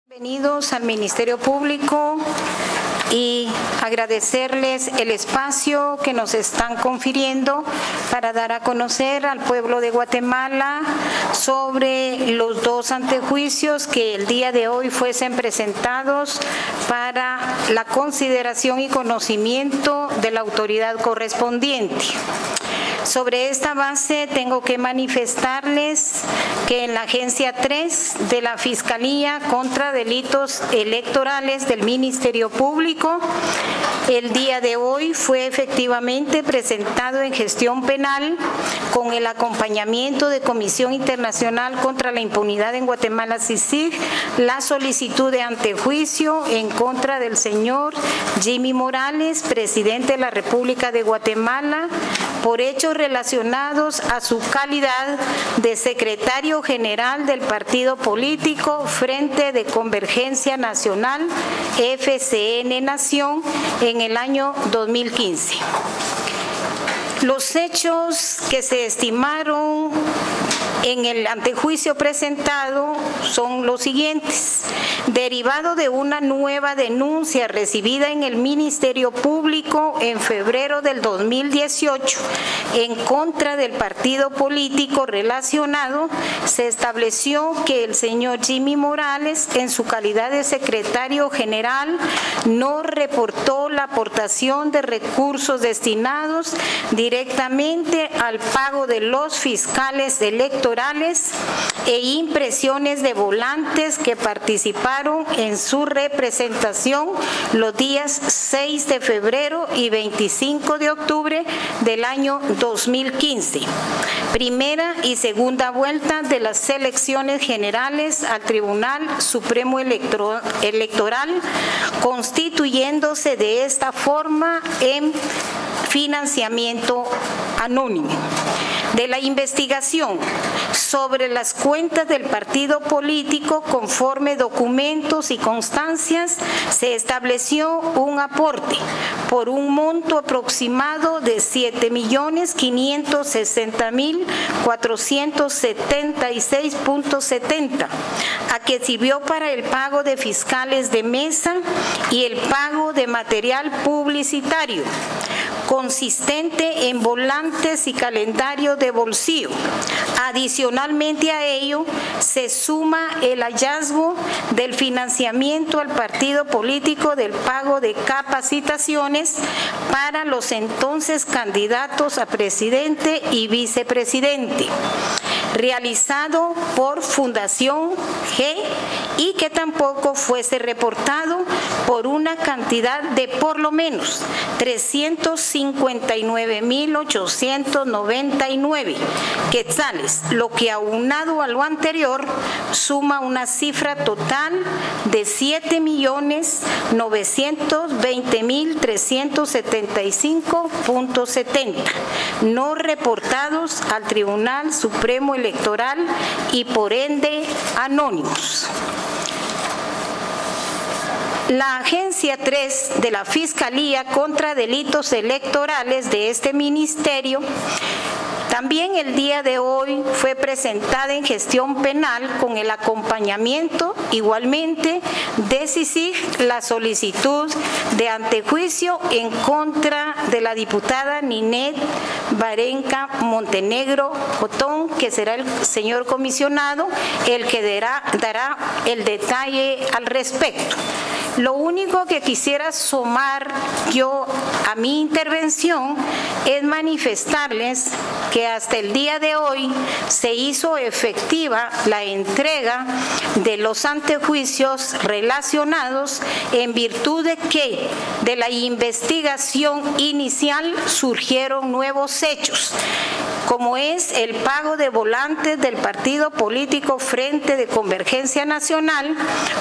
Bienvenidos al Ministerio Público y agradecerles el espacio que nos están confiriendo para dar a conocer al pueblo de Guatemala sobre los dos antejuicios que el día de hoy fuesen presentados para la consideración y conocimiento de la autoridad correspondiente. Sobre esta base tengo que manifestarles que en la Agencia 3 de la Fiscalía contra Delitos Electorales del Ministerio Público, el día de hoy fue efectivamente presentado en gestión penal con el acompañamiento de Comisión Internacional contra la Impunidad en Guatemala, CICIG, la solicitud de antejuicio en contra del señor Jimmy Morales, presidente de la República de Guatemala, por hechos relacionados a su calidad de secretario general del partido político Frente de Convergencia Nacional, FCN Nación, en el año 2015. Los hechos que se estimaron en el antejuicio presentado son los siguientes. Derivado de una nueva denuncia recibida en el Ministerio Público en febrero del 2018 en contra del partido político relacionado, se estableció que el señor Jimmy Morales, en su calidad de secretario general, no reportó la aportación de recursos destinados directamente al pago de los fiscales electorales e impresiones de volantes que participaron en su representación los días 6 de febrero y 25 de octubre del año 2015, primera y segunda vuelta de las elecciones generales al Tribunal Supremo Electoral, constituyéndose de esta forma en financiamiento anónimo. De la investigación sobre las cuentas del partido político conforme documentos y constancias, se estableció un aporte por un monto aproximado de 7.560.476.70, a que sirvió para el pago de fiscales de mesa y el pago de material publicitario, consistente en volantes y calendario de bolsillo. Adicionalmente a ello, se suma el hallazgo del financiamiento al partido político del pago de capacitaciones para los entonces candidatos a presidente y vicepresidente, realizado por Fundación G, y que tampoco fuese reportado por una cantidad de por lo menos 359.899 quetzales, lo que aunado a lo anterior suma una cifra total de 7.920.375.70, no reportados al Tribunal Supremo Electoral y por ende anónimos. La Agencia 3 de la Fiscalía contra Delitos Electorales de este ministerio también el día de hoy fue presentada en gestión penal con el acompañamiento igualmente de CICIG la solicitud de antejuicio en contra de la diputada Ninet Barenca Montenegro Cotón, que será el señor comisionado el que dará el detalle al respecto. Lo único que quisiera sumar yo a mi intervención es manifestarles que hasta el día de hoy se hizo efectiva la entrega de los antejuicios relacionados en virtud de que de la investigación inicial surgieron nuevos hechos, como es el pago de volantes del partido político Frente de Convergencia Nacional,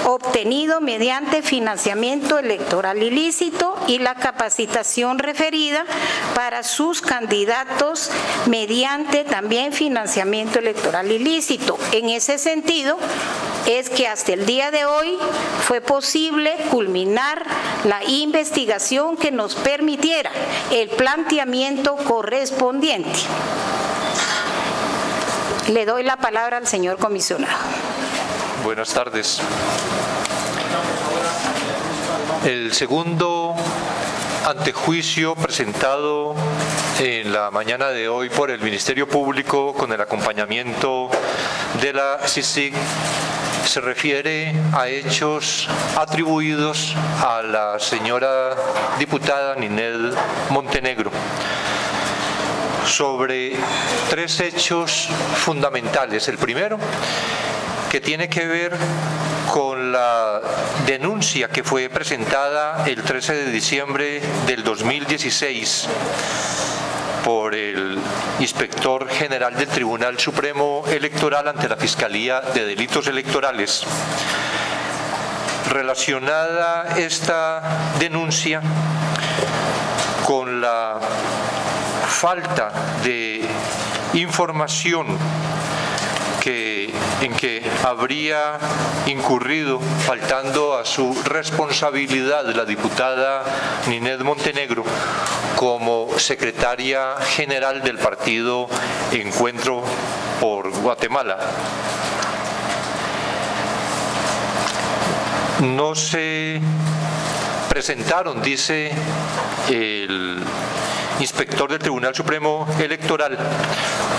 obtenido mediante financiamiento electoral ilícito, y la capacitación referida para sus candidatos mediante también financiamiento electoral ilícito. En ese sentido, es que hasta el día de hoy fue posible culminar la investigación que nos permitiera el planteamiento correspondiente. Le doy la palabra al señor comisionado. Buenas tardes. El segundo antejuicio presentado en la mañana de hoy por el Ministerio Público con el acompañamiento de la CICIG se refiere a hechos atribuidos a la señora diputada Ninel Montenegro sobre tres hechos fundamentales. El primero, que tiene que ver con la denuncia que fue presentada el 13 de diciembre del 2016 por el inspector general del Tribunal Supremo Electoral ante la Fiscalía de Delitos Electorales. Relacionada esta denuncia con la falta de información en que habría incurrido, faltando a su responsabilidad, la diputada Ninel Montenegro como secretaria general del partido Encuentro por Guatemala. No se presentaron, dice el inspector del Tribunal Supremo Electoral,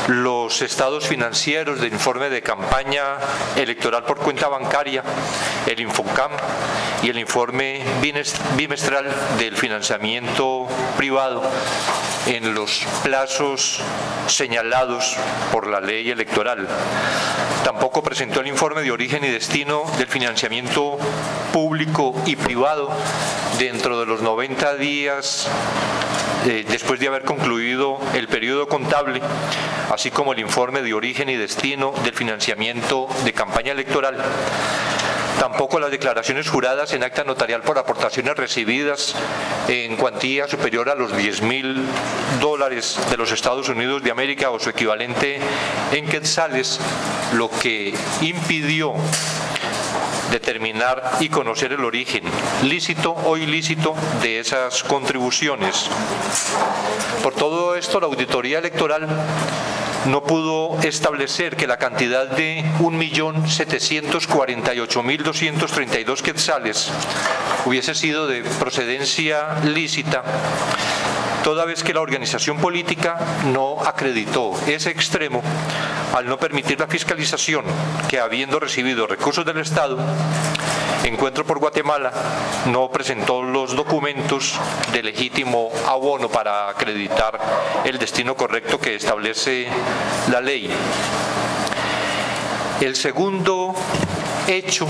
los estados financieros del informe de campaña electoral por cuenta bancaria, el Infocam, y el informe bimestral del financiamiento privado en los plazos señalados por la ley electoral. Tampoco presentó el informe de origen y destino del financiamiento público y privado dentro de los 90 días después de haber concluido el periodo contable, así como el informe de origen y destino del financiamiento de campaña electoral. Tampoco las declaraciones juradas en acta notarial por aportaciones recibidas en cuantía superior a los $10.000 de los Estados Unidos de América o su equivalente en quetzales, lo que impidió determinar y conocer el origen lícito o ilícito de esas contribuciones. Por todo esto, la auditoría electoral no pudo establecer que la cantidad de 1.748.232 quetzales hubiese sido de procedencia lícita, toda vez que la organización política no acreditó ese extremo al no permitir la fiscalización que, habiendo recibido recursos del Estado, Encuentro por Guatemala no presentó los documentos de legítimo abono para acreditar el destino correcto que establece la ley. El segundo hecho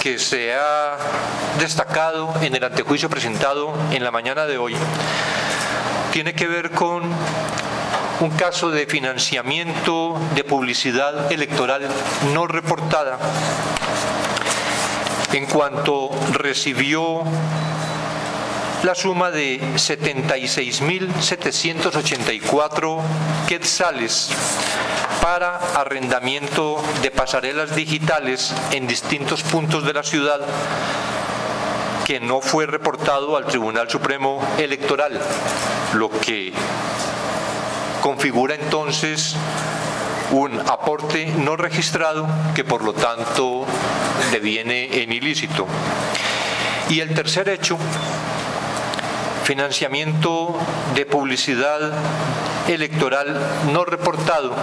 que se ha destacado en el antejuicio presentado en la mañana de hoy tiene que ver con un caso de financiamiento de publicidad electoral no reportada, en cuanto recibió la suma de 76.784 quetzales para arrendamiento de pasarelas digitales en distintos puntos de la ciudad, que no fue reportado al Tribunal Supremo Electoral, lo que configura entonces un aporte no registrado que por lo tanto deviene en ilícito. Y el tercer hecho, financiamiento de publicidad electoral no reportado,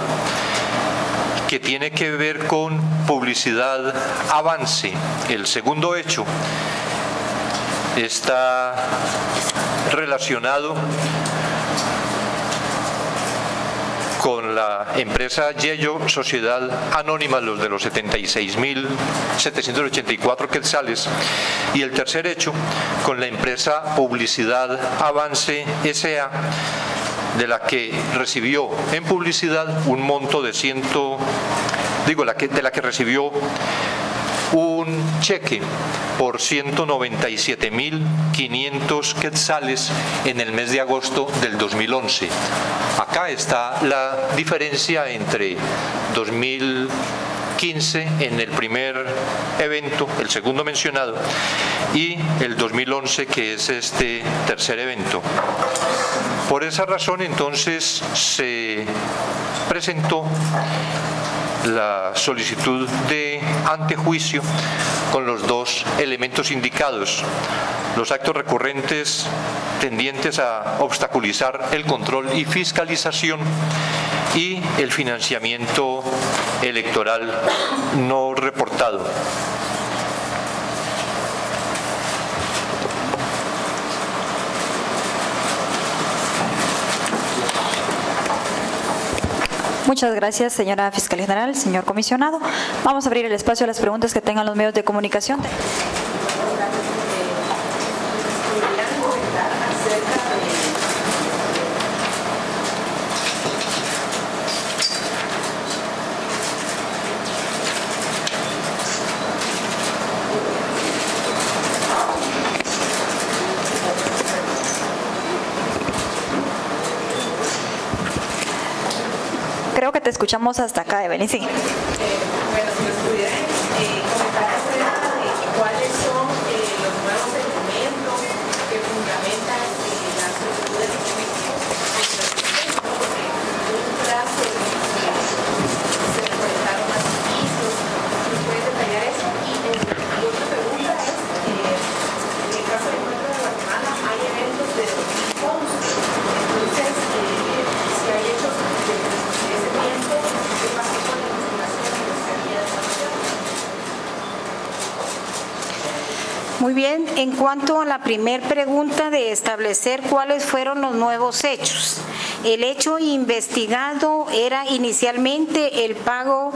que tiene que ver con publicidad avance. El segundo hecho está relacionado con la empresa Yello Sociedad Anónima, los de los 76.784 quetzales, y el tercer hecho con la empresa Publicidad Avance S.A., de la que recibió en publicidad un monto de de la que recibió un cheque por 197.500 quetzales en el mes de agosto del 2011. Acá está la diferencia entre 2015 en el primer evento, el segundo mencionado, y el 2011, que es este tercer evento. Por esa razón, entonces, se presentó la solicitud de antejuicio con los dos elementos indicados: los actos recurrentes tendientes a obstaculizar el control y fiscalización y el financiamiento electoral no reportado. Muchas gracias, señora Fiscal General, señor comisionado. Vamos a abrir el espacio a las preguntas que tengan los medios de comunicación. Creo que te escuchamos hasta acá, Evelyn, sí. Bueno, si nos pudieran comentar acerca de cuáles son los nuevos elementos que fundamentan la solicitud de juicio porque un plazo se recolectaron más indicios. ¿Nos puede detallar eso? Y otra pregunta es, en el caso del encuentro de Guatemala hay eventos de 2011, entonces si hay hechos de ese tiempo, ¿qué pasó con la investigación que se había desarrollado? Muy bien, en cuanto a la primera pregunta de establecer cuáles fueron los nuevos hechos. El hecho investigado era inicialmente el pago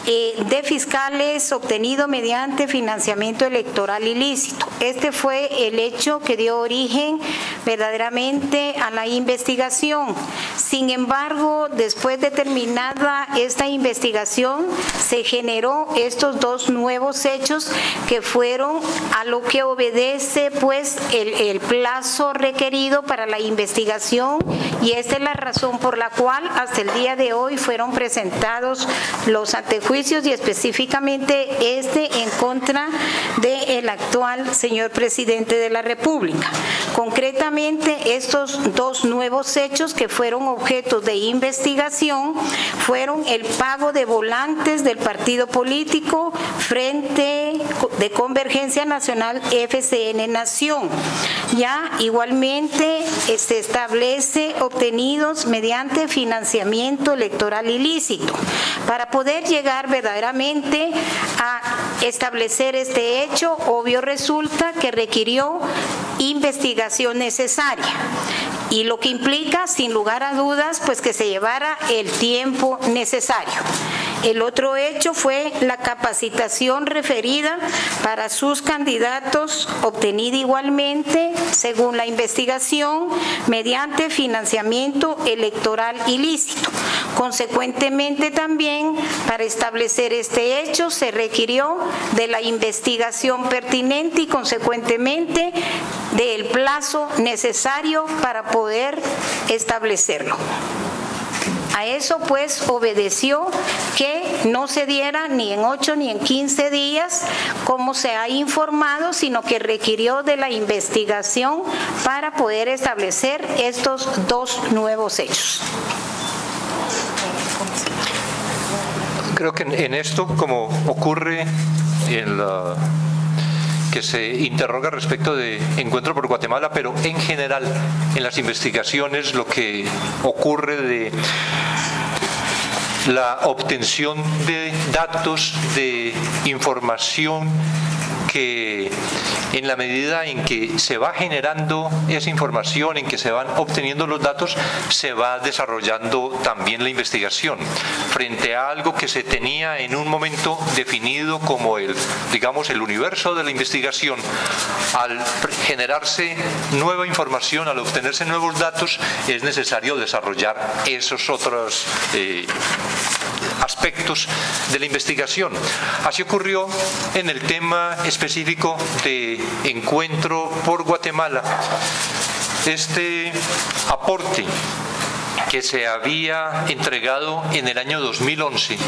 de fiscales obtenido mediante financiamiento electoral ilícito. Este fue el hecho que dio origen verdaderamente a la investigación. Sin embargo, después de terminada esta investigación, se generó estos dos nuevos hechos que fueron a lo que obedece pues el plazo requerido para la investigación, y esta es la razón por la cual hasta el día de hoy fueron presentados los antejuicios y específicamente en contra del actual señor presidente de la República. Concretamente, estos dos nuevos hechos que fueron objeto de investigación fueron el pago de volantes del partido político Frente de Convergencia Nacional FCN Nación. Ya igualmente se establece obtenidos mediante financiamiento electoral ilícito. Para poder llegar verdaderamente a establecer este hecho, obvio resulta que requirió investigación necesaria, y lo que implica, sin lugar a dudas, pues que se llevara el tiempo necesario. El otro hecho fue la capacitación referida para sus candidatos, obtenida igualmente, según la investigación, mediante financiamiento electoral ilícito. Consecuentemente también, para establecer este hecho, se requirió de la investigación pertinente y consecuentemente del plazo necesario para poder establecerlo. A eso pues obedeció que no se diera ni en 8 ni en 15 días como se ha informado, sino que requirió de la investigación para poder establecer estos dos nuevos hechos. Creo que en esto, como ocurre en la que se interroga respecto de Encuentro por Guatemala, pero en general en las investigaciones lo que ocurre de la obtención de datos, de información, que en la medida en que se va generando esa información, en que se van obteniendo los datos, se va desarrollando también la investigación. Frente a algo que se tenía en un momento definido como digamos, el universo de la investigación, al generarse nueva información, al obtenerse nuevos datos, es necesario desarrollar esos otros aspectos de la investigación. Así ocurrió en el tema específico de Encuentro por Guatemala. Este aporte que se había entregado en el año 2011,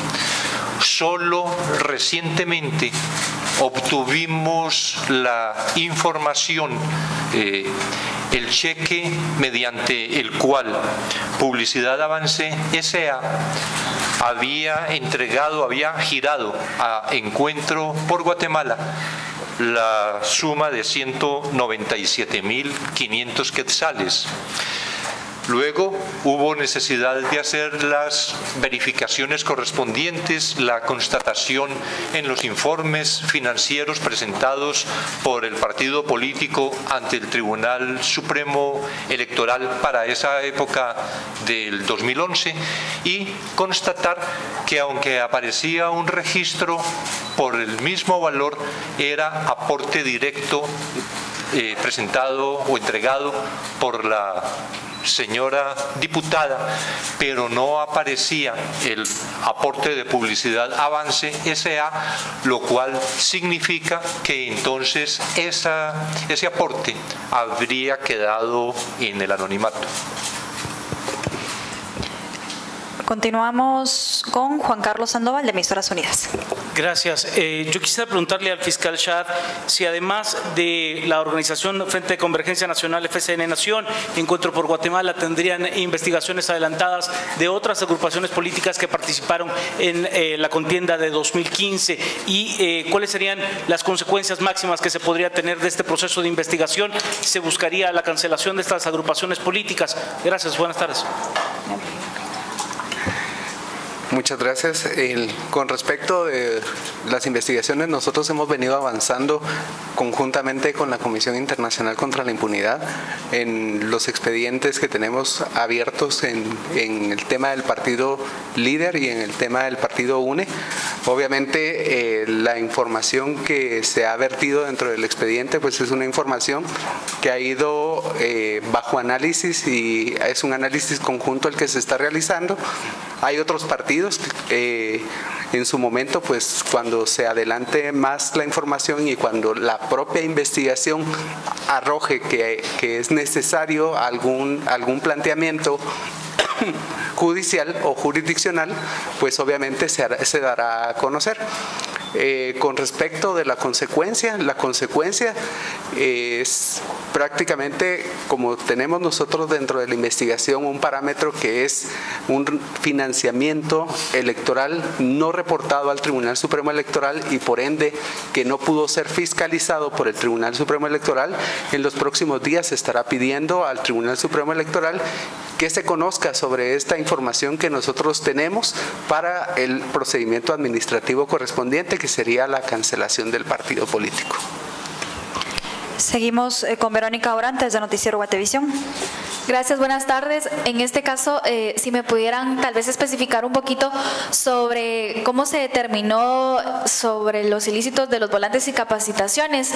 solo recientemente obtuvimos la información, el cheque mediante el cual Publicidad Avance S.A. había girado a Encuentro por Guatemala la suma de 197.500 quetzales. Luego hubo necesidad de hacer las verificaciones correspondientes, la constatación en los informes financieros presentados por el partido político ante el Tribunal Supremo Electoral para esa época del 2011 y constatar que aunque aparecía un registro por el mismo valor, era aporte directo presentado o entregado por la señora diputada, pero no aparecía el aporte de publicidad Avance S.A., lo cual significa que entonces ese aporte habría quedado en el anonimato. Continuamos con Juan Carlos Sandoval, de Emisoras Unidas. Gracias. Yo quisiera preguntarle al fiscal Shad si además de la organización Frente de Convergencia Nacional, FCN Nación, Encuentro por Guatemala, tendrían investigaciones adelantadas de otras agrupaciones políticas que participaron en la contienda de 2015 y cuáles serían las consecuencias máximas que se podría tener de este proceso de investigación. ¿Se buscaría la cancelación de estas agrupaciones políticas? Gracias. Buenas tardes. Muchas gracias. Con respecto de las investigaciones, nosotros hemos venido avanzando conjuntamente con la Comisión Internacional contra la Impunidad en los expedientes que tenemos abiertos en el tema del partido líder y en el tema del partido UNE. Obviamente la información que se ha vertido dentro del expediente pues es una información que ha ido bajo análisis y es un análisis conjunto el que se está realizando. Hay otros partidos en su momento, pues cuando se adelante más la información y cuando la propia investigación arroje que es necesario algún planteamiento judicial o jurisdiccional, pues obviamente se dará a conocer. Con respecto de la consecuencia es prácticamente como tenemos nosotros dentro de la investigación un parámetro que es un financiamiento electoral no reportado al Tribunal Supremo Electoral y por ende que no pudo ser fiscalizado por el Tribunal Supremo Electoral. En los próximos días se estará pidiendo al Tribunal Supremo Electoral que se conozca sobre esta información que nosotros tenemos para el procedimiento administrativo correspondiente, que sería la cancelación del partido político. Seguimos con Verónica Orantes, de Noticiero Guatevisión. Gracias, buenas tardes. En este caso, si me pudieran tal vez especificar un poquito sobre cómo se determinó sobre los ilícitos de los volantes y capacitaciones.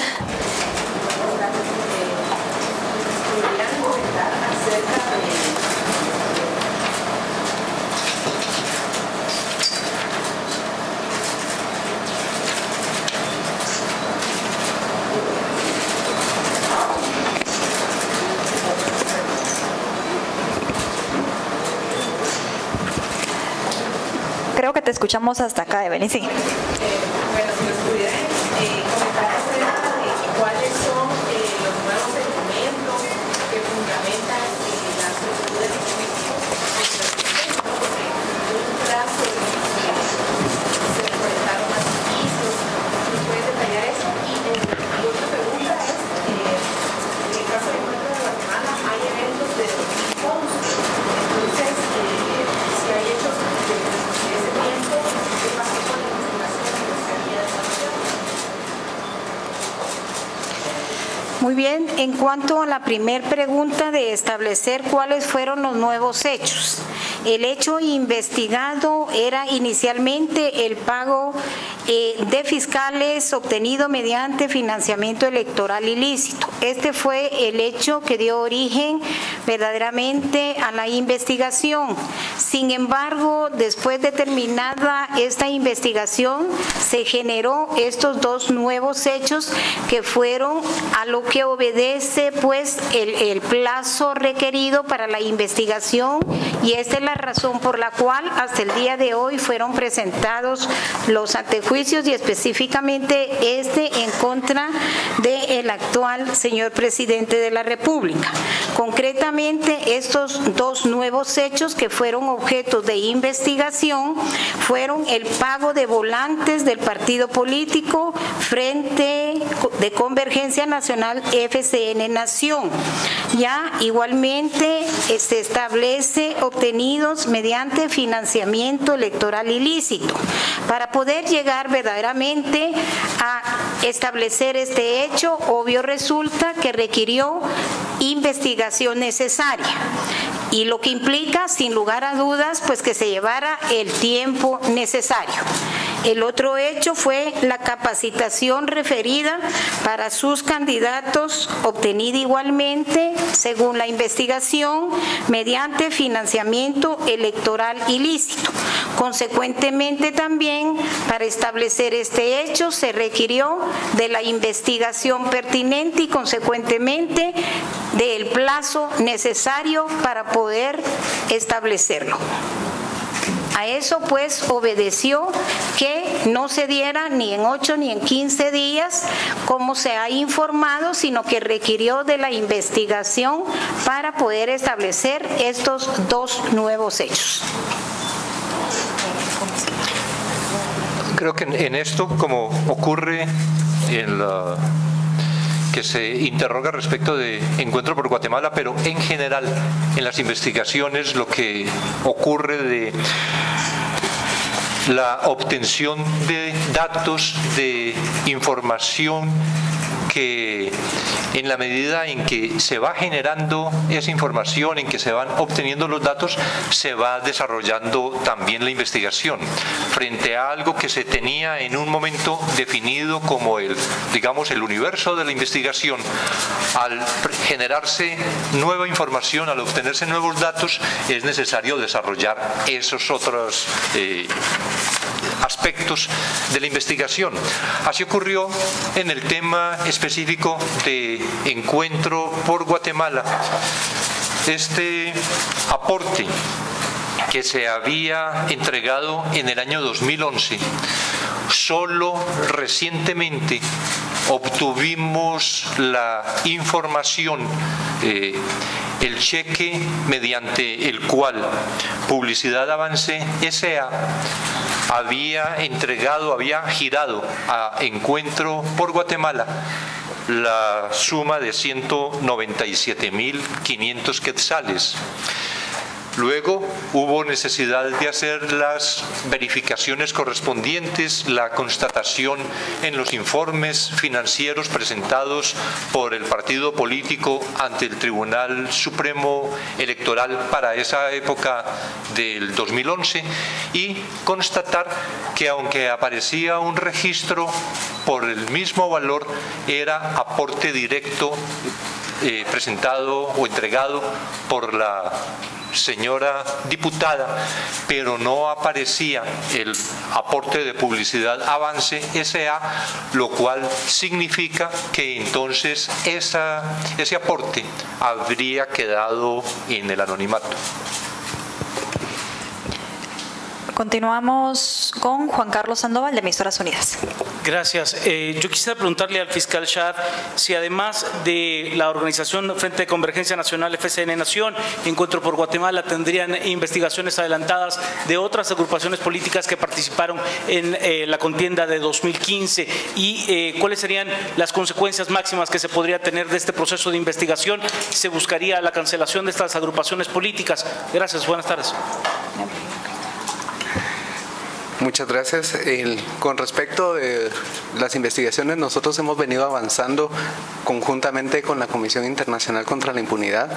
Creo que te escuchamos hasta acá, Evelyn, sí. Bueno, si nos pudieran comentar acerca de cuáles son los nuevos documentos que fundamentan las solicitudes de juicio porque en un plazo se recolectaron más indicios. ¿Nos puedes detallar eso? Y otra pregunta es, en el caso del Encuentro de Guatemala hay eventos de 2011, entonces si hay hechos de ese tiempo, ¿qué pasó con la investigación que se había desarrollado? Muy bien, en cuanto a la primera pregunta de establecer cuáles fueron los nuevos hechos. El hecho investigado era inicialmente el pago de fiscales obtenido mediante financiamiento electoral ilícito. Este fue el hecho que dio origen verdaderamente a la investigación. Sin embargo, después de terminada esta investigación, se generó estos dos nuevos hechos que fueron a lo que obedece pues el plazo requerido para la investigación, y esta es la razón por la cual hasta el día de hoy fueron presentados los antejuicios y específicamente en contra del del actual señor presidente de la República. Concretamente, estos dos nuevos hechos que fueron objeto de investigación fueron el pago de volantes del partido político Frente de Convergencia Nacional FCN Nación. Ya igualmente se establece obtenidos mediante financiamiento electoral ilícito. Para poder llegar verdaderamente a establecer este hecho, obvio resulta que requirió investigación necesaria, y lo que implica, sin lugar a dudas, pues que se llevara el tiempo necesario. El otro hecho fue la capacitación referida para sus candidatos, obtenida igualmente, según la investigación, mediante financiamiento electoral ilícito. Consecuentemente también, para establecer este hecho, se requirió de la investigación pertinente y consecuentemente del plazo necesario para poder establecerlo. A eso pues obedeció que no se diera ni en 8 ni en 15 días, como se ha informado, sino que requirió de la investigación para poder establecer estos dos nuevos hechos. Creo que en esto, como ocurre en la que se interroga respecto de Encuentro por Guatemala, pero en general en las investigaciones lo que ocurre de la obtención de datos, de información, que en la medida en que se va generando esa información, en que se van obteniendo los datos, se va desarrollando también la investigación. Frente a algo que se tenía en un momento definido como el universo de la investigación, al generarse nueva información, al obtenerse nuevos datos, es necesario desarrollar esos otros aspectos de la investigación. Así ocurrió en el tema específico de Encuentro por Guatemala. Este aporte que se había entregado en el año 2011, solo recientemente obtuvimos la información, el cheque mediante el cual Publicidad Avance S.A. había girado a Encuentro por Guatemala la suma de 197.500 quetzales. Luego hubo necesidad de hacer las verificaciones correspondientes, la constatación en los informes financieros presentados por el partido político ante el Tribunal Supremo Electoral para esa época del 2011 y constatar que aunque aparecía un registro por el mismo valor, era aporte directo presentado o entregado por la señora diputada, pero no aparecía el aporte de Publicidad Avance S.A., lo cual significa que entonces ese aporte habría quedado en el anonimato. Continuamos con Juan Carlos Sandoval, de Emisoras Unidas. Gracias. Yo quisiera preguntarle al fiscal Shad si además de la organización Frente de Convergencia Nacional FCN Nación, Encuentro por Guatemala, tendrían investigaciones adelantadas de otras agrupaciones políticas que participaron en la contienda de 2015 y cuáles serían las consecuencias máximas que se podría tener de este proceso de investigación. ¿Se buscaría la cancelación de estas agrupaciones políticas? Gracias. Buenas tardes. Muchas gracias. Con respecto de las investigaciones, nosotros hemos venido avanzando conjuntamente con la Comisión Internacional contra la Impunidad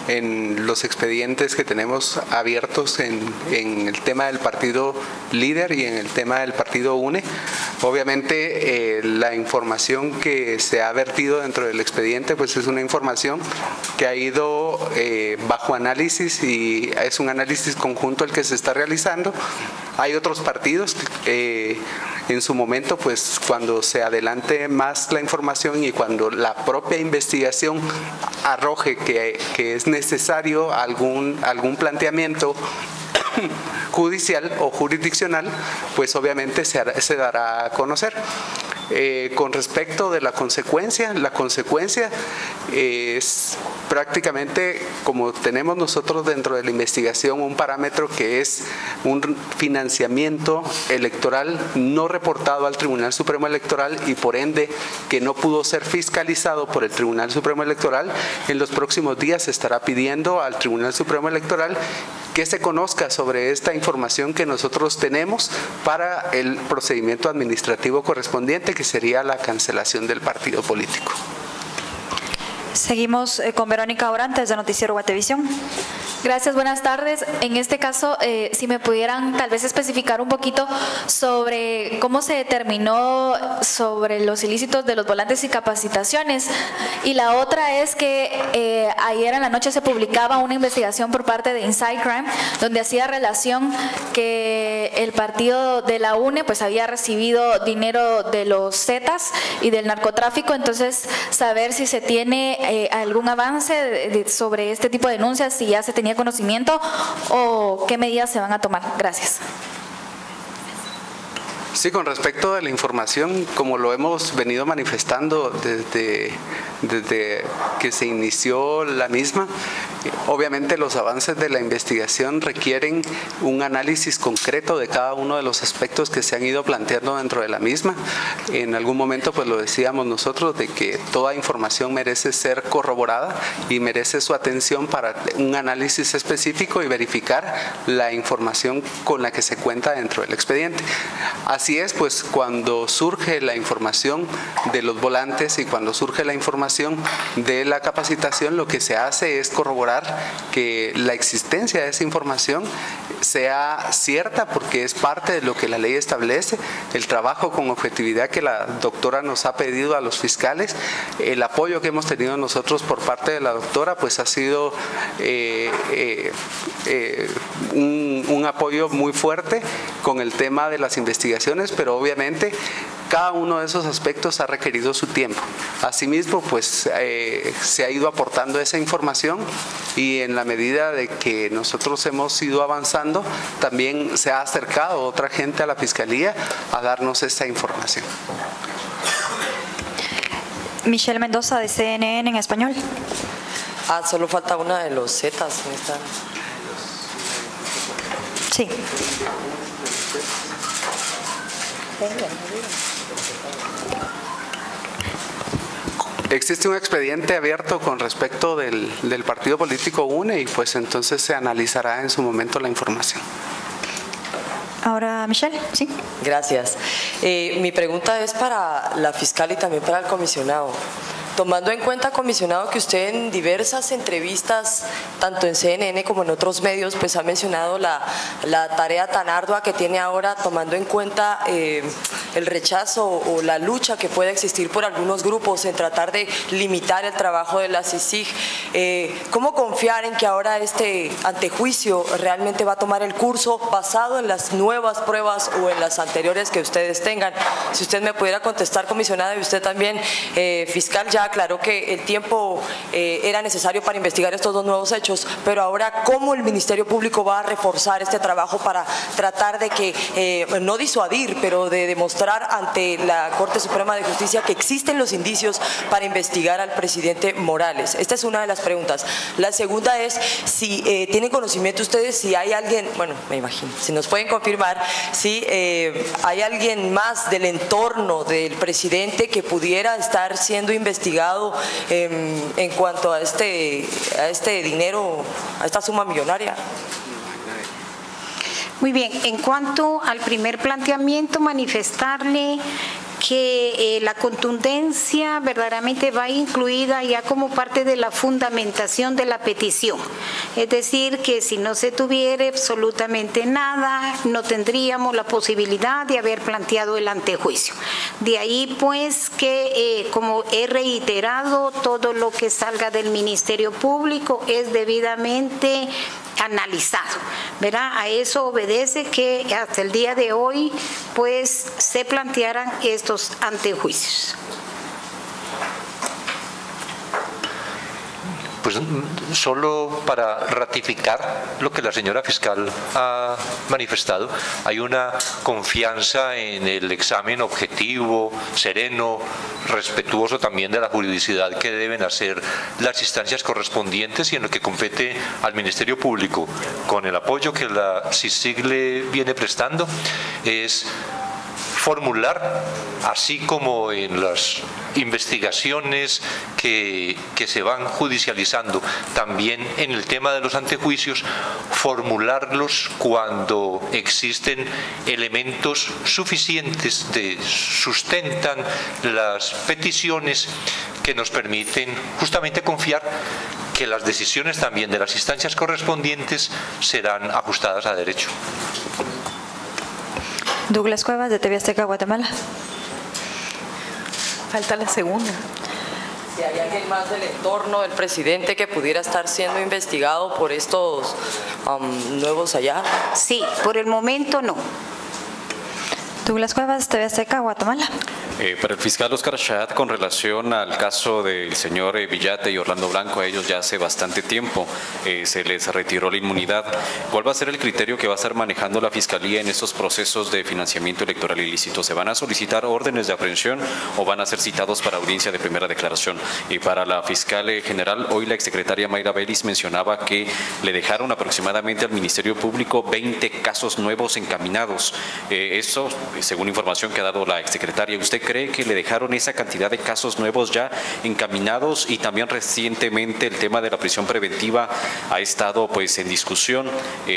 en los expedientes que tenemos abiertos en el tema del partido líder y en el tema del partido UNE. Obviamente la información que se ha vertido dentro del expediente pues es una información que ha ido bajo análisis y es un análisis conjunto el que se está realizando. Hay otros partidos en su momento, pues cuando se adelante más la información y cuando la propia investigación arroje que es necesario algún planteamiento judicial o jurisdiccional, pues obviamente se dará a conocer. Con respecto de la consecuencia es prácticamente como tenemos nosotros dentro de la investigación un parámetro que es un financiamiento electoral no reportado al Tribunal Supremo Electoral y por ende que no pudo ser fiscalizado por el Tribunal Supremo Electoral. En los próximos días se estará pidiendo al Tribunal Supremo Electoral que se conozca sobre esta información que nosotros tenemos para el procedimiento administrativo correspondiente, que sería la cancelación del partido político. Seguimos con Verónica Orantes de Noticiero Guatevisión. Gracias, buenas tardes. En este caso, si me pudieran tal vez especificar un poquito sobre cómo se determinó sobre los ilícitos de los volantes y capacitaciones. Y la otra es que ayer en la noche se publicaba una investigación por parte de Inside Crime, donde hacía relación que el partido de la UNE pues había recibido dinero de los Zetas y del narcotráfico. Entonces, saber si se tiene algún avance sobre este tipo de denuncias, si ya se tenía conocimiento o qué medidas se van a tomar. Gracias. Sí, con respecto a la información, como lo hemos venido manifestando desde que se inició la misma, obviamente los avances de la investigación requieren un análisis concreto de cada uno de los aspectos que se han ido planteando dentro de la misma. En algún momento pues lo decíamos nosotros de que toda información merece ser corroborada y merece su atención para un análisis específico y verificar la información con la que se cuenta dentro del expediente. Así es, pues cuando surge la información de los volantes y cuando surge la información de la capacitación, lo que se hace es corroborar que la existencia de esa información sea cierta, porque es parte de lo que la ley establece, el trabajo con objetividad que la doctora nos ha pedido a los fiscales, el apoyo que hemos tenido nosotros por parte de la doctora, pues ha sido un apoyo muy fuerte con el tema de las investigaciones, pero obviamente cada uno de esos aspectos ha requerido su tiempo. Asimismo, pues se ha ido aportando esa información y en la medida de que nosotros hemos ido avanzando, también se ha acercado otra gente a la Fiscalía a darnos esta información. Michelle Mendoza de CNN en español. Solo falta una de los Zetas en esta. Sí. Existe un expediente abierto con respecto del partido político UNE y pues entonces se analizará en su momento la información. Ahora Michelle, sí. Gracias. Mi pregunta es para la fiscal y también para el comisionado. Tomando en cuenta, comisionado, que usted en diversas entrevistas, tanto en CNN como en otros medios, pues ha mencionado la tarea tan ardua que tiene ahora, tomando en cuenta el rechazo o la lucha que puede existir por algunos grupos en tratar de limitar el trabajo de la CICIG. ¿Cómo confiar en que ahora este antejuicio realmente va a tomar el curso basado en las nuevas pruebas o en las anteriores que ustedes tengan? Si usted me pudiera contestar, comisionada, y usted también, fiscal, ya aclaró que el tiempo era necesario para investigar estos dos nuevos hechos, pero ahora, ¿cómo el Ministerio Público va a reforzar este trabajo para tratar de que, no disuadir, pero de demostrar ante la Corte Suprema de Justicia que existen los indicios para investigar al presidente Morales? Esta es una de las preguntas. La segunda es si tienen conocimiento ustedes, si hay alguien, bueno, me imagino, si nos pueden confirmar, si hay alguien más del entorno del presidente que pudiera estar siendo investigado en cuanto a este dinero, a esta suma millonaria. Muy bien, en cuanto al primer planteamiento, manifestarle que la contundencia verdaderamente va incluida ya como parte de la fundamentación de la petición. Es decir, que si no se tuviera absolutamente nada, no tendríamos la posibilidad de haber planteado el antejuicio. De ahí pues que, como he reiterado, todo lo que salga del Ministerio Público es debidamente analizado, ¿verdad? A eso obedece que hasta el día de hoy pues se plantearan estos antejuicios. Pues solo para ratificar lo que la señora fiscal ha manifestado, hay una confianza en el examen objetivo, sereno, respetuoso también de la juridicidad que deben hacer las instancias correspondientes y en lo que compete al Ministerio Público, con el apoyo que la CICIG le viene prestando, es formular, así como en las investigaciones que se van judicializando, también en el tema de los antejuicios, formularlos cuando existen elementos suficientes que sustentan las peticiones que nos permiten justamente confiar que las decisiones también de las instancias correspondientes serán ajustadas a derecho. Douglas Cuevas, de TV Azteca, Guatemala. Falta la segunda. Si hay alguien más del entorno del presidente que pudiera estar siendo investigado por estos nuevos hallazgos. Sí, por el momento no. Douglas Cuevas, TV Azteca, Guatemala. Para el fiscal Oscar Shahad, con relación al caso del señor Villate y Orlando Blanco, a ellos ya hace bastante tiempo se les retiró la inmunidad. ¿Cuál va a ser el criterio que va a estar manejando la Fiscalía en estos procesos de financiamiento electoral ilícito? ¿Se van a solicitar órdenes de aprehensión o van a ser citados para audiencia de primera declaración? Y para la fiscal general, hoy la exsecretaria Mayra Vélez mencionaba que le dejaron aproximadamente al Ministerio Público 20 casos nuevos encaminados. Eso, según información que ha dado la exsecretaria, ¿usted cree que le dejaron esa cantidad de casos nuevos ya encaminados? Y también recientemente el tema de la prisión preventiva ha estado pues en discusión.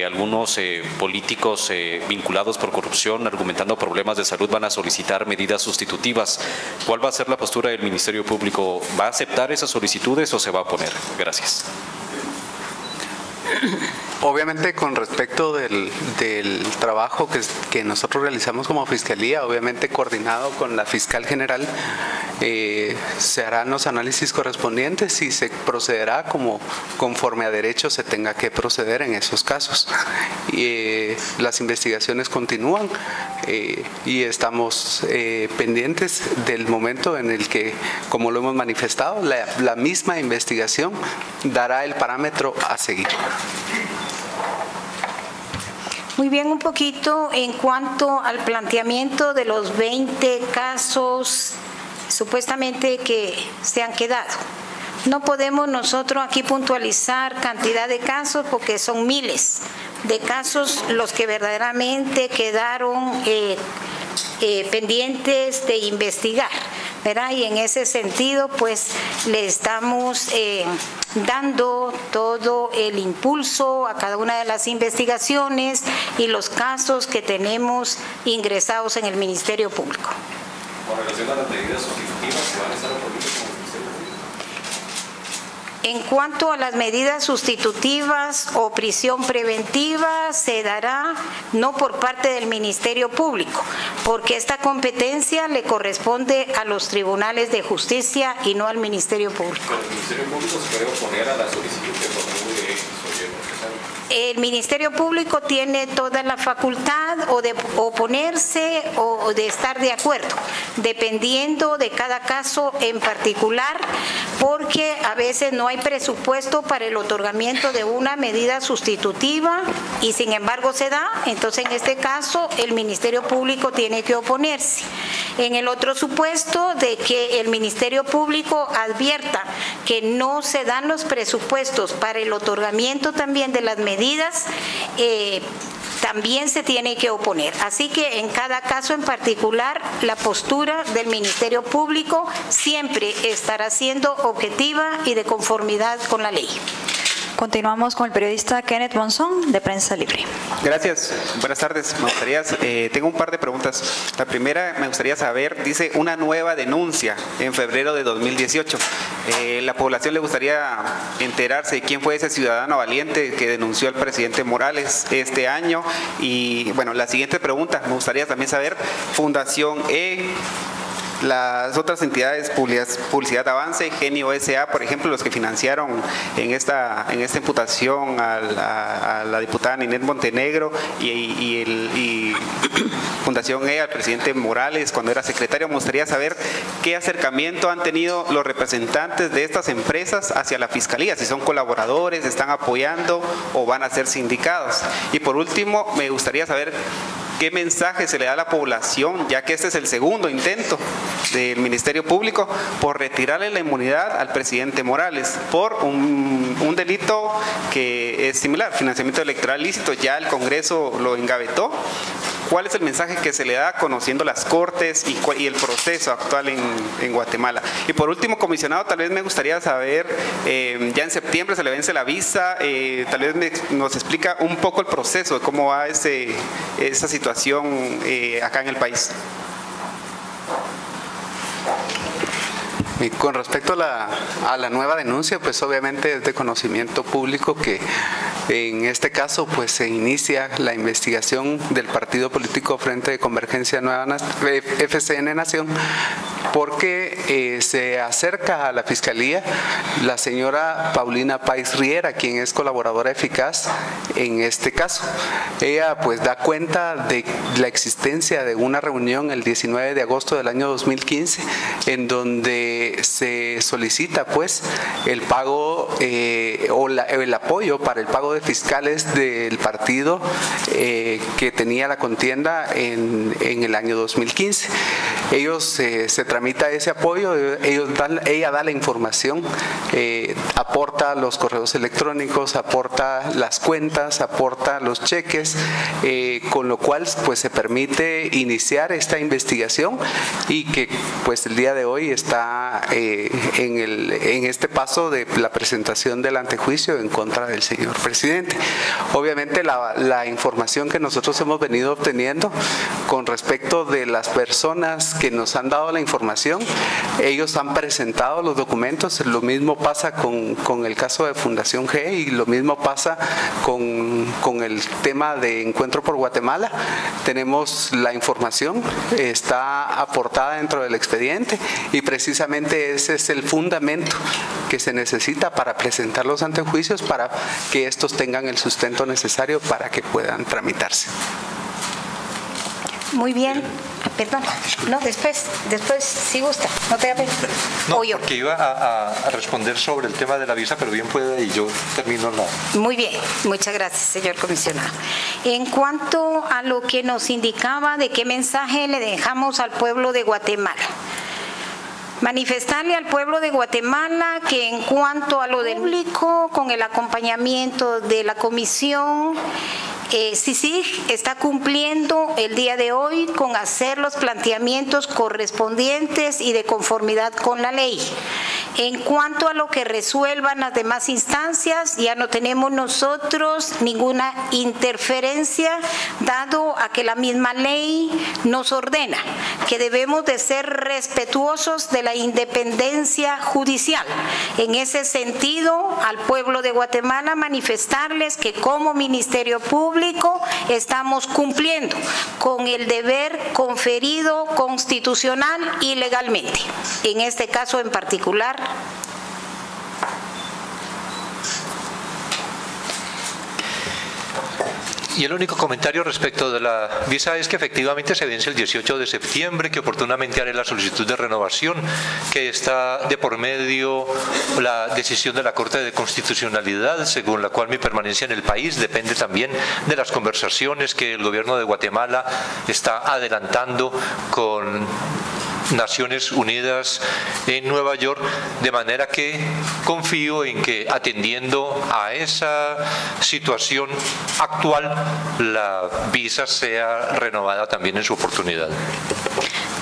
Algunos políticos vinculados por corrupción, argumentando problemas de salud, van a solicitar medidas sustitutivas. ¿Cuál va a ser la postura del Ministerio Público? ¿Va a aceptar esas solicitudes o se va a oponer? Gracias. Obviamente, con respecto del trabajo que nosotros realizamos como Fiscalía, obviamente coordinado con la Fiscal General, se harán los análisis correspondientes y se procederá conforme a derecho se tenga que proceder en esos casos. Las investigaciones continúan y estamos pendientes del momento en el que, como lo hemos manifestado, la misma investigación dará el parámetro a seguir. Muy bien, un poquito en cuanto al planteamiento de los 20 casos supuestamente que se han quedado. No podemos nosotros aquí puntualizar cantidad de casos porque son miles de casos los que verdaderamente quedaron pendientes de investigar, ¿verdad? Y en ese sentido, pues, le estamos dando todo el impulso a cada una de las investigaciones y los casos que tenemos ingresados en el Ministerio Público. Con relación a las medidas sustitutivas, ¿se van a estar oponiendo como Ministerio Público? En cuanto a las medidas sustitutivas o prisión preventiva, se dará no por parte del Ministerio Público, porque esta competencia le corresponde a los tribunales de justicia y no al Ministerio Público. ¿Pero el Ministerio Público se puede oponer a la solicitud que formule el Ministerio Público tiene toda la facultad o de oponerse o de estar de acuerdo, dependiendo de cada caso en particular, porque a veces no hay presupuesto para el otorgamiento de una medida sustitutiva y sin embargo se da. Entonces, en este caso, el Ministerio Público tiene que oponerse. En el otro supuesto de que el Ministerio Público advierta que no se dan los presupuestos para el otorgamiento también de las medidas, también se tiene que oponer. Así que en cada caso en particular, la postura del Ministerio Público siempre estará siendo objetiva y de conformidad con la ley. Continuamos con el periodista Kenneth Monzón, de Prensa Libre. Gracias, buenas tardes. Me gustaría, tengo un par de preguntas. La primera, me gustaría saber, dice una nueva denuncia en febrero de 2018. La población le gustaría enterarse de quién fue ese ciudadano valiente que denunció al presidente Morales este año. Y bueno, la siguiente pregunta, me gustaría también saber, Fundación E, las otras entidades, Publicidad Avance, Genio S.A., por ejemplo, los que financiaron en esta imputación a la diputada Ninette Montenegro y Fundación E al presidente Morales cuando era secretario. Me gustaría saber qué acercamiento han tenido los representantes de estas empresas hacia la Fiscalía, si son colaboradores, están apoyando o van a ser sindicados. Y por último, me gustaría saber qué mensaje se le da a la población, ya que este es el segundo intento del Ministerio Público por retirarle la inmunidad al presidente Morales por un delito que es similar, financiamiento electoral lícito. Ya el Congreso lo engavetó. ¿Cuál es el mensaje que se le da conociendo las cortes y el proceso actual en Guatemala? Y por último, comisionado, tal vez me gustaría saber, ya en septiembre se le vence la visa, tal vez nos explica un poco el proceso de cómo va esa situación acá en el país. Y con respecto a la nueva denuncia, pues obviamente es de conocimiento público que en este caso pues se inicia la investigación del partido político Frente de Convergencia Nueva FCN Nación, porque se acerca a la Fiscalía la señora Paulina Páez Riera, quien es colaboradora eficaz en este caso. Ella pues da cuenta de la existencia de una reunión el 19 de agosto del año 2015 en donde se solicita pues el pago o el apoyo para el pago de fiscales del partido que tenía la contienda en el año 2015. Ellos se tramita ese apoyo, ella da la información, aporta los correos electrónicos, aporta las cuentas, aporta los cheques, con lo cual pues se permite iniciar esta investigación y que pues el día de hoy está en este paso de la presentación del antejuicio en contra del señor presidente. Obviamente la información que nosotros hemos venido obteniendo con respecto de las personas que nos han dado la información, ellos han presentado los documentos. Lo mismo pasa con el caso de Fundación G y lo mismo pasa con el tema de Encuentro por Guatemala. Tenemos la información, está aportada dentro del expediente y precisamente ese es el fundamento que se necesita para presentar los antejuicios para que estos tengan el sustento necesario para que puedan tramitarse. Muy bien. Perdón. No, después, si gusta. No te hagas. No, porque iba a responder sobre el tema de la visa, pero bien puede y yo termino la... Muy bien. Muchas gracias, señor comisionado. En cuanto a lo que nos indicaba de qué mensaje le dejamos al pueblo de Guatemala, manifestarle al pueblo de Guatemala que en cuanto a lo del público, con el acompañamiento de la comisión, CICIG está cumpliendo el día de hoy con hacer los planteamientos correspondientes y de conformidad con la ley. En cuanto a lo que resuelvan las demás instancias, ya no tenemos nosotros ninguna interferencia, dado a que la misma ley nos ordena que debemos de ser respetuosos de la independencia judicial. En ese sentido, al pueblo de Guatemala manifestarles que como Ministerio Público estamos cumpliendo con el deber conferido constitucional y legalmente. En este caso en particular, Y el único comentario respecto de la visa es que efectivamente se vence el 18 de septiembre, que oportunamente haré la solicitud de renovación, que está de por medio la decisión de la Corte de Constitucionalidad, según la cual mi permanencia en el país depende también de las conversaciones que el gobierno de Guatemala está adelantando con Naciones Unidas en Nueva York, de manera que confío en que atendiendo a esa situación actual, la visa sea renovada también en su oportunidad.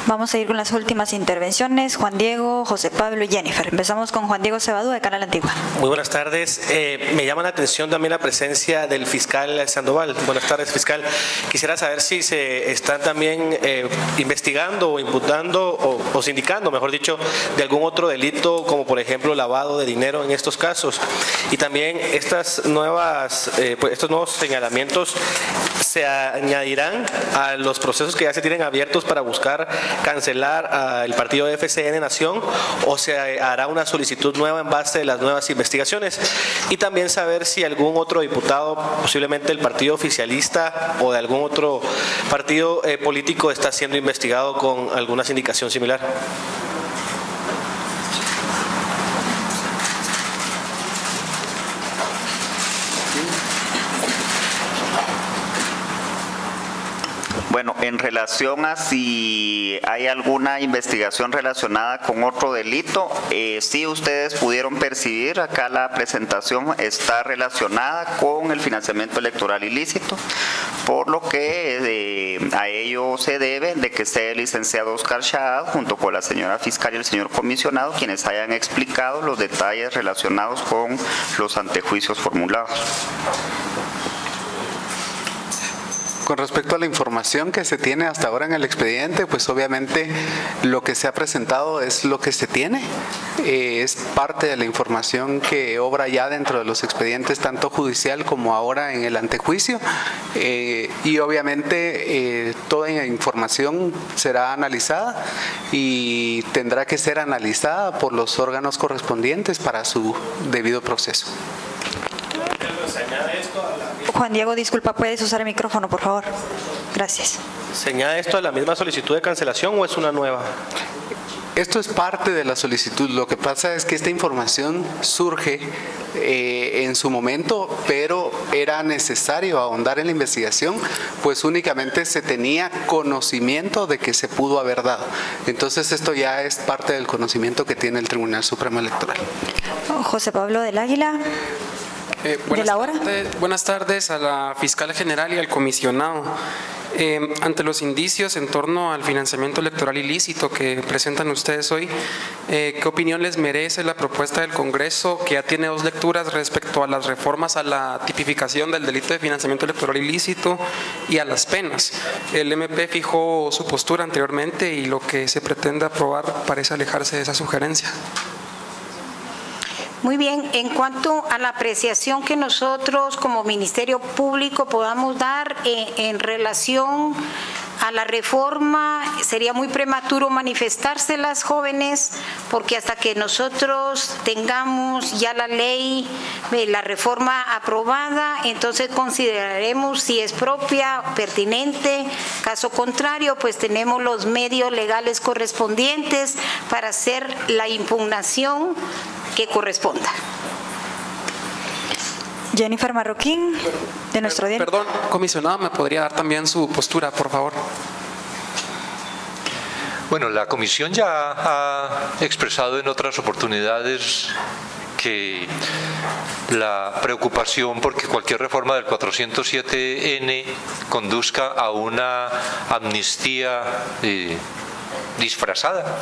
Vamos a ir con las últimas intervenciones. Juan Diego, José Pablo y Jennifer. Empezamos con Juan Diego Cebadú, de Canal Antigua. Muy buenas tardes. Me llama la atención también la presencia del fiscal Sandoval. Buenas tardes, fiscal. Quisiera saber si se están también investigando o imputando o sindicando, mejor dicho, de algún otro delito, como por ejemplo lavado de dinero en estos casos. Y también estos nuevos señalamientos se añadirán a los procesos que ya se tienen abiertos para buscar cancelar al partido FCN Nación, o se hará una solicitud nueva en base a las nuevas investigaciones. Y también saber si algún otro diputado, posiblemente el partido oficialista o de algún otro partido político, está siendo investigado con alguna indicación similar. Bueno, en relación a si hay alguna investigación relacionada con otro delito, sí, ustedes pudieron percibir, acá la presentación está relacionada con el financiamiento electoral ilícito, por lo que a ello se debe de que sea el licenciado Oscar Shahad, junto con la señora fiscal y el señor comisionado, quienes hayan explicado los detalles relacionados con los antejuicios formulados. Con respecto a la información que se tiene hasta ahora en el expediente, pues obviamente lo que se ha presentado es lo que se tiene. Es parte de la información que obra ya dentro de los expedientes, tanto judicial como ahora en el antejuicio. Y obviamente toda información será analizada y tendrá que ser analizada por los órganos correspondientes para su debido proceso. Juan Diego, disculpa, ¿puedes usar el micrófono, por favor? Gracias. ¿Se añade esto a la misma solicitud de cancelación o es una nueva? Esto es parte de la solicitud. Lo que pasa es que esta información surge en su momento, pero era necesario ahondar en la investigación, pues únicamente se tenía conocimiento de que se pudo haber dado. Entonces esto ya es parte del conocimiento que tiene el Tribunal Supremo Electoral. José Pablo del Águila. Buenas tardes a la fiscal general y al comisionado. Ante los indicios en torno al financiamiento electoral ilícito que presentan ustedes hoy, ¿qué opinión les merece la propuesta del Congreso, que ya tiene 2 lecturas, respecto a las reformas a la tipificación del delito de financiamiento electoral ilícito y a las penas? El MP fijó su postura anteriormente y lo que se pretende aprobar parece alejarse de esa sugerencia. Muy bien, en cuanto a la apreciación que nosotros como Ministerio Público podamos dar en relación a la reforma, sería muy prematuro manifestárselas, jóvenes, porque hasta que nosotros tengamos ya la ley, la reforma aprobada, entonces consideraremos si es propia, pertinente. Caso contrario, pues tenemos los medios legales correspondientes para hacer la impugnación que corresponda. Jennifer Marroquín, de nuestro diario. Perdón, comisionado, ¿me podría dar también su postura, por favor? Bueno, la comisión ya ha expresado en otras oportunidades que la preocupación porque cualquier reforma del 407N conduzca a una amnistía disfrazada,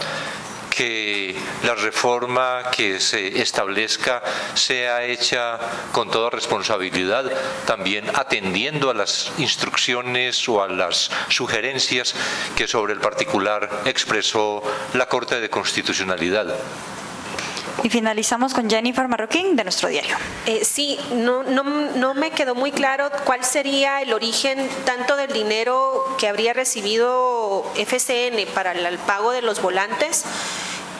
que la reforma que se establezca sea hecha con toda responsabilidad, también atendiendo a las instrucciones o a las sugerencias que sobre el particular expresó la Corte de Constitucionalidad. Y finalizamos con Jennifer Marroquín, de nuestro diario. Sí, no me quedó muy claro cuál sería el origen tanto del dinero que habría recibido FCN para el pago de los volantes,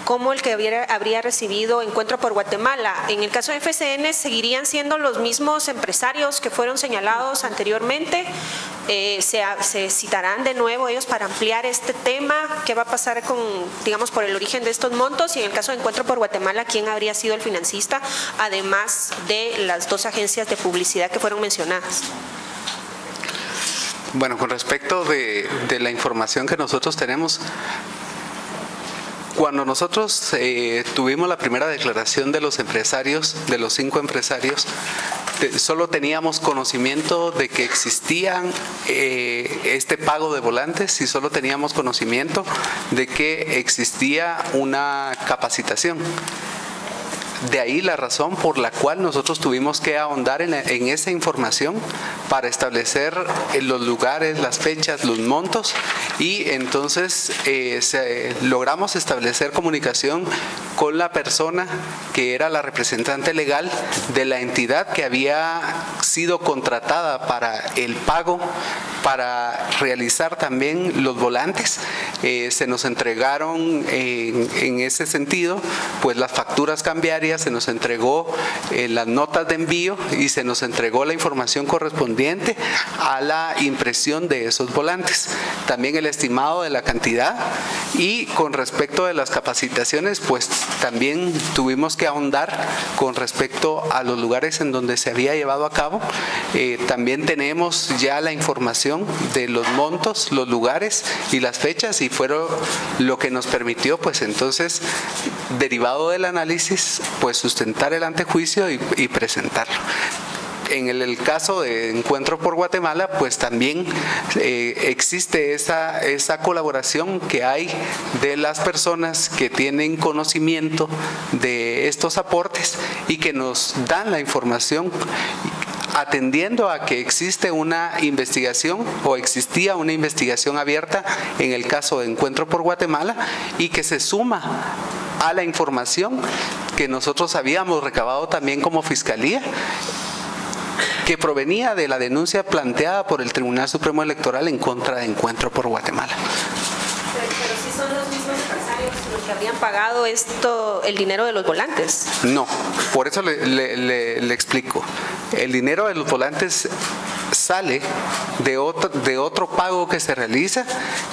como el que habría recibido Encuentro por Guatemala. En el caso de FCN, ¿seguirían siendo los mismos empresarios que fueron señalados anteriormente? ¿Se citarán de nuevo ellos para ampliar este tema? ¿Qué va a pasar con, digamos, por el origen de estos montos? Y en el caso de Encuentro por Guatemala, ¿quién habría sido el financista, además de las 2 agencias de publicidad que fueron mencionadas? Bueno, con respecto de la información que nosotros tenemos, cuando nosotros tuvimos la primera declaración de los empresarios, de los 5 empresarios, solo teníamos conocimiento de que existían este pago de volantes y solo teníamos conocimiento de que existía una capacitación. De ahí la razón por la cual nosotros tuvimos que ahondar en esa información para establecer los lugares, las fechas, los montos, y entonces logramos establecer comunicación con la persona que era la representante legal de la entidad que había sido contratada para el pago, para realizar también los volantes. Se nos entregaron en ese sentido pues las facturas cambiarias, se nos entregó las notas de envío y se nos entregó la información correspondiente a la impresión de esos volantes. También el estimado de la cantidad, y con respecto de las capacitaciones pues también tuvimos que ahondar con respecto a los lugares en donde se había llevado a cabo. También tenemos ya la información de los montos, los lugares y las fechas, y fueron lo que nos permitió pues entonces, derivado del análisis, pues sustentar el antejuicio y presentarlo. En el caso de Encuentro por Guatemala, pues también existe esa colaboración que hay de las personas que tienen conocimiento de estos aportes y que nos dan la información, atendiendo a que existe una investigación o existía una investigación abierta en el caso de Encuentro por Guatemala, y que se suma a la información que nosotros habíamos recabado también como Fiscalía, que provenía de la denuncia planteada por el Tribunal Supremo Electoral en contra de Encuentro por Guatemala. Pero sí son los mismos empresarios los que habrían pagado el dinero de los volantes. No, por eso le explico. El dinero de los volantes sale de otro pago que se realiza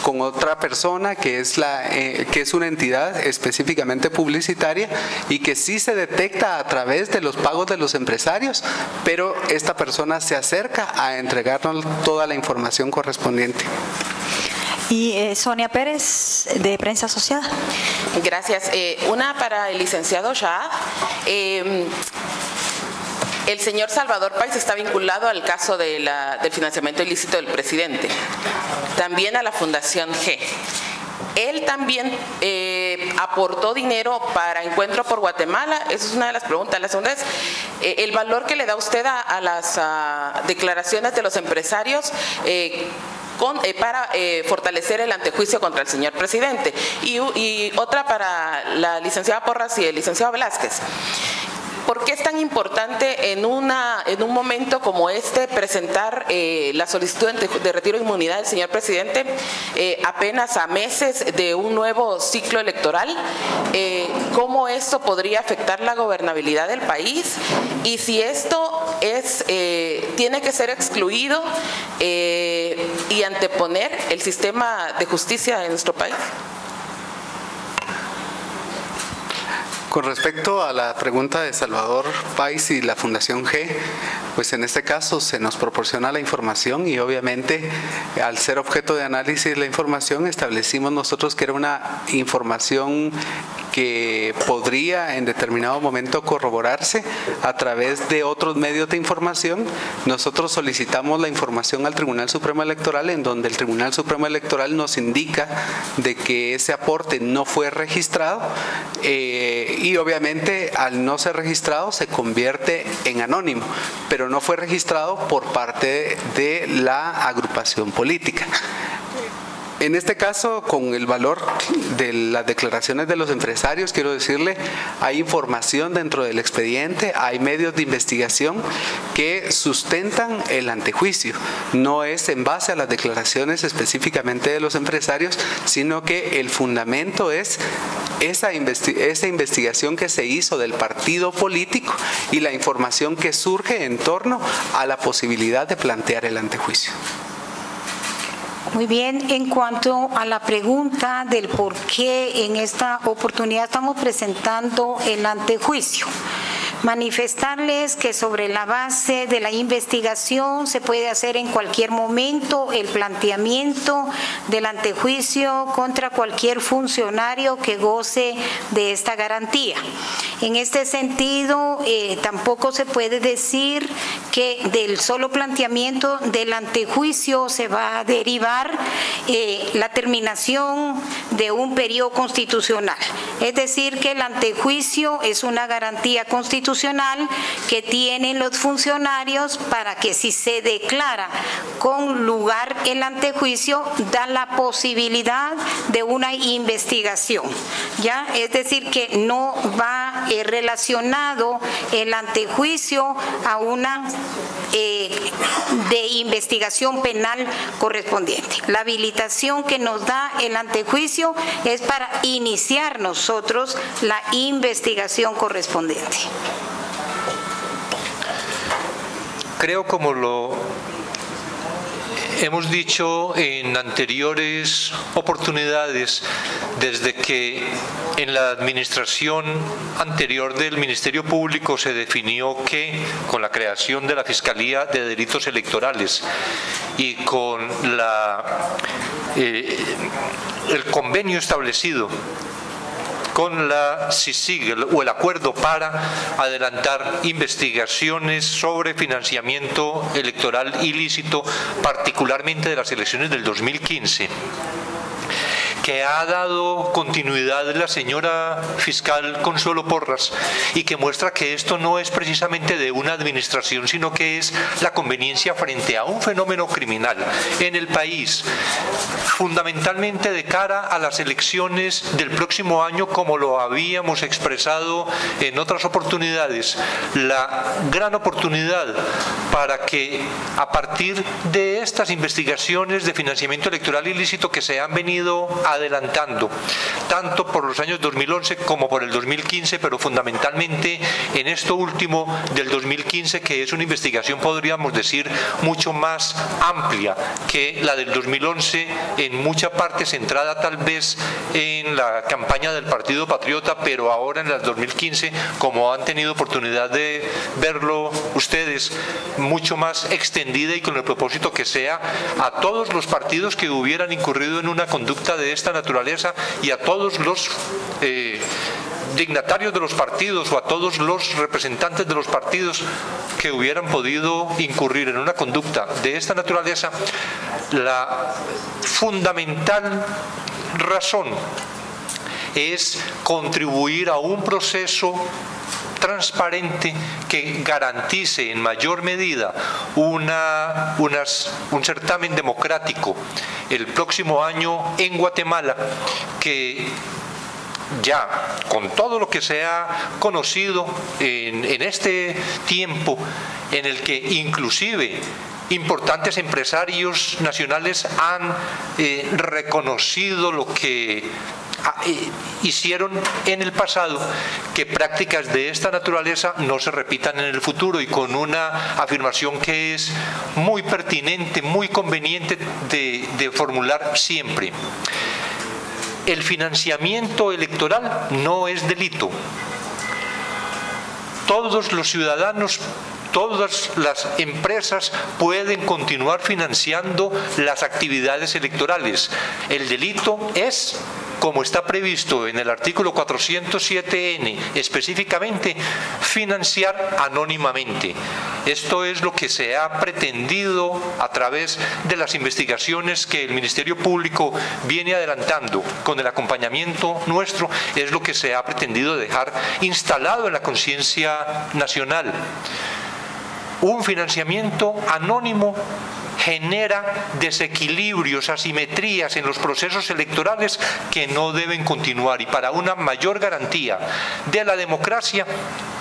con otra persona que es una entidad específicamente publicitaria, y que sí se detecta a través de los pagos de los empresarios, pero esta persona se acerca a entregarnos toda la información correspondiente. Y Sonia Pérez, de Prensa Asociada. Gracias. Una para el licenciado Shah. El señor Salvador Páez está vinculado al caso del financiamiento ilícito del presidente, también a la Fundación G. Él también aportó dinero para Encuentro por Guatemala. Esa es una de las preguntas. La segunda es el valor que le da usted a las declaraciones de los empresarios para fortalecer el antejuicio contra el señor presidente. Y otra para la licenciada Porras y el licenciado Velázquez. ¿Por qué es tan importante en un momento como este presentar la solicitud de retiro de inmunidad del señor presidente apenas a meses de un nuevo ciclo electoral? ¿Cómo esto podría afectar la gobernabilidad del país? Y si esto tiene que ser excluido y anteponer el sistema de justicia de nuestro país. Con respecto a la pregunta de Salvador Páez y la Fundación G, pues en este caso se nos proporciona la información, y obviamente al ser objeto de análisis la información, establecimos nosotros que era una información que podría en determinado momento corroborarse a través de otros medios de información. Nosotros solicitamos la información al Tribunal Supremo Electoral, en donde el Tribunal Supremo Electoral nos indica de que ese aporte no fue registrado, y obviamente al no ser registrado se convierte en anónimo, pero no fue registrado por parte de la agrupación política. En este caso, con el valor de las declaraciones de los empresarios, quiero decirle, hay información dentro del expediente, hay medios de investigación que sustentan el antejuicio. No es en base a las declaraciones específicamente de los empresarios, sino que el fundamento es esa investigación que se hizo del partido político y la información que surge en torno a la posibilidad de plantear el antejuicio. Muy bien, en cuanto a la pregunta del por qué en esta oportunidad estamos presentando el antejuicio, manifestarles que sobre la base de la investigación se puede hacer en cualquier momento el planteamiento del antejuicio contra cualquier funcionario que goce de esta garantía. En este sentido, tampoco se puede decir que del solo planteamiento del antejuicio se va a derivar la terminación de un periodo constitucional. Es decir, que el antejuicio es una garantía constitucional que tienen los funcionarios para que si se declara con lugar el antejuicio, da la posibilidad de una investigación. ¿Ya? Es decir, que no va relacionado el antejuicio a una de investigación penal correspondiente. La habilitación que nos da el antejuicio es para iniciar nosotros la investigación correspondiente. Creo, como lo hemos dicho en anteriores oportunidades, desde que en la administración anterior del Ministerio Público se definió que con la creación de la Fiscalía de Delitos Electorales y con el convenio establecido con la CICIG o el acuerdo para adelantar investigaciones sobre financiamiento electoral ilícito, particularmente de las elecciones del 2015, que ha dado continuidad la señora fiscal Consuelo Porras y que muestra que esto no es precisamente de una administración, sino que es la conveniencia frente a un fenómeno criminal en el país, fundamentalmente de cara a las elecciones del próximo año, como lo habíamos expresado en otras oportunidades. La gran oportunidad para que a partir de estas investigaciones de financiamiento electoral ilícito que se han venido adelantando, tanto por los años 2011 como por el 2015, pero fundamentalmente en esto último del 2015, que es una investigación, podríamos decir, mucho más amplia que la del 2011, en mucha parte centrada tal vez en la campaña del Partido Patriota, pero ahora en la del 2015, como han tenido oportunidad de verlo ustedes, mucho más extendida y con el propósito que sea a todos los partidos que hubieran incurrido en una conducta de esta naturaleza y a todos los dignatarios de los partidos o a todos los representantes de los partidos que hubieran podido incurrir en una conducta de esta naturaleza. La fundamental razón es contribuir a un proceso transparente que garantice en mayor medida un certamen democrático el próximo año en Guatemala, que ya con todo lo que se ha conocido en este tiempo, en el que inclusive importantes empresarios nacionales han reconocido lo que hicieron en el pasado, que prácticas de esta naturaleza no se repitan en el futuro, y con una afirmación que es muy pertinente, muy conveniente de formular siempre. El financiamiento electoral no es delito. Todos los ciudadanos, todas las empresas pueden continuar financiando las actividades electorales. El delito es, como está previsto en el artículo 407N, específicamente, financiar anónimamente. Esto es lo que se ha pretendido a través de las investigaciones que el Ministerio Público viene adelantando con el acompañamiento nuestro, es lo que se ha pretendido dejar instalado en la conciencia nacional. Un financiamiento anónimo genera desequilibrios, asimetrías en los procesos electorales que no deben continuar, y para una mayor garantía de la democracia,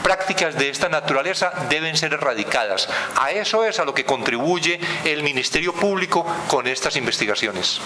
prácticas de esta naturaleza deben ser erradicadas. A eso es a lo que contribuye el Ministerio Público con estas investigaciones.